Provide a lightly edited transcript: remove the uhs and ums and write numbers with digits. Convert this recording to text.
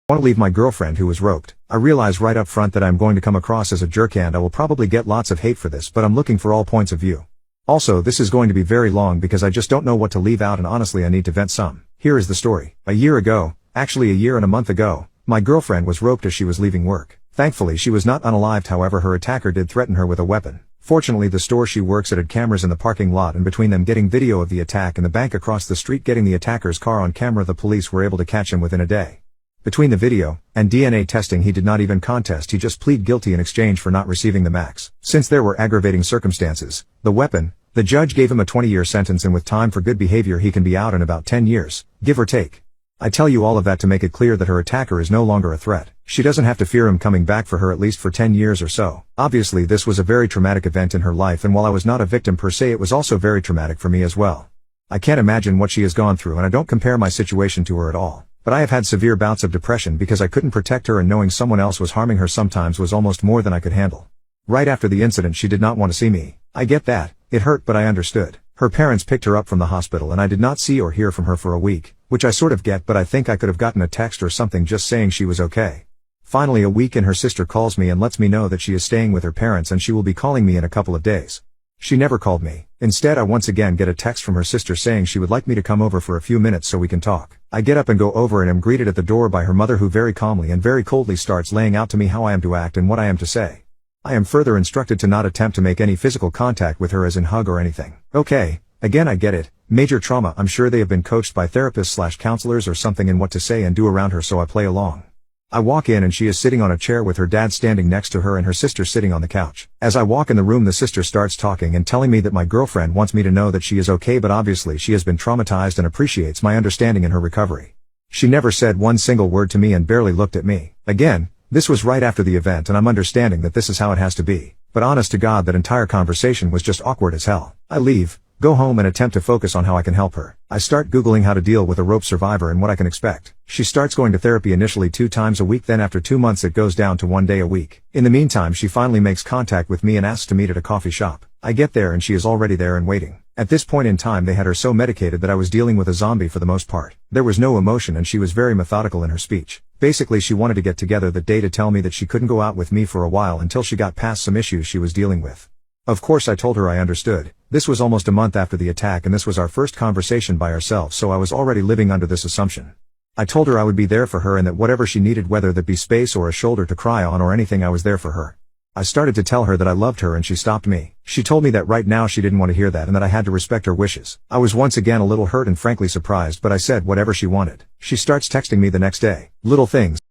Want to leave my girlfriend who was roped. I realize right up front that I'm going to come across as a jerk and I will probably get lots of hate for this, but I'm looking for all points of view. Also, this is going to be very long because I just don't know what to leave out and honestly I need to vent some. Here is the story. A year ago, actually a year and a month ago, my girlfriend was roped as she was leaving work. Thankfully she was not unalived, however her attacker did threaten her with a weapon. Fortunately the store she works at had cameras in the parking lot, and between them getting video of the attack and the bank across the street getting the attacker's car on camera, the police were able to catch him within a day. Between the video and DNA testing he did not even contest, he just plead guilty in exchange for not receiving the max. Since there were aggravating circumstances, the weapon, the judge gave him a 20-year sentence, and with time for good behavior he can be out in about 10 years, give or take. I tell you all of that to make it clear that her attacker is no longer a threat. She doesn't have to fear him coming back for her at least for 10 years or so. Obviously this was a very traumatic event in her life, and while I was not a victim per se, it was also very traumatic for me as well. I can't imagine what she has gone through, and I don't compare my situation to her at all. But I have had severe bouts of depression because I couldn't protect her, and knowing someone else was harming her sometimes was almost more than I could handle. Right after the incident she did not want to see me. I get that. It hurt, but I understood. Her parents picked her up from the hospital and I did not see or hear from her for a week, which I sort of get, but I think I could have gotten a text or something just saying she was okay. Finally a week and her sister calls me and lets me know that she is staying with her parents and she will be calling me in a couple of days. She never called me. Instead I once again get a text from her sister saying she would like me to come over for a few minutes so we can talk. I get up and go over and am greeted at the door by her mother, who very calmly and very coldly starts laying out to me how I am to act and what I am to say. I am further instructed to not attempt to make any physical contact with her, as in hug or anything. Okay, again I get it. Major trauma. I'm sure they have been coached by therapists/counselors or something in what to say and do around her, so I play along. I walk in and she is sitting on a chair with her dad standing next to her and her sister sitting on the couch. As I walk in the room the sister starts talking and telling me that my girlfriend wants me to know that she is okay, but obviously she has been traumatized and appreciates my understanding in her recovery. She never said one single word to me and barely looked at me. Again, this was right after the event and I'm understanding that this is how it has to be. But honest to God, that entire conversation was just awkward as hell. I leave, go home and attempt to focus on how I can help her. I start Googling how to deal with a rope survivor and what I can expect. She starts going to therapy initially 2 times a week, then after 2 months it goes down to 1 day a week. In the meantime she finally makes contact with me and asks to meet at a coffee shop. I get there and she is already there and waiting. At this point in time they had her so medicated that I was dealing with a zombie for the most part. There was no emotion and she was very methodical in her speech. Basically she wanted to get together that day to tell me that she couldn't go out with me for a while until she got past some issues she was dealing with. Of course I told her I understood. This was almost a month after the attack and this was our first conversation by ourselves, so I was already living under this assumption. I told her I would be there for her and that whatever she needed, whether that be space or a shoulder to cry on or anything, I was there for her. I started to tell her that I loved her and she stopped me. She told me that right now she didn't want to hear that and that I had to respect her wishes. I was once again a little hurt and frankly surprised, but I said whatever she wanted. She starts texting me the next day. Little things.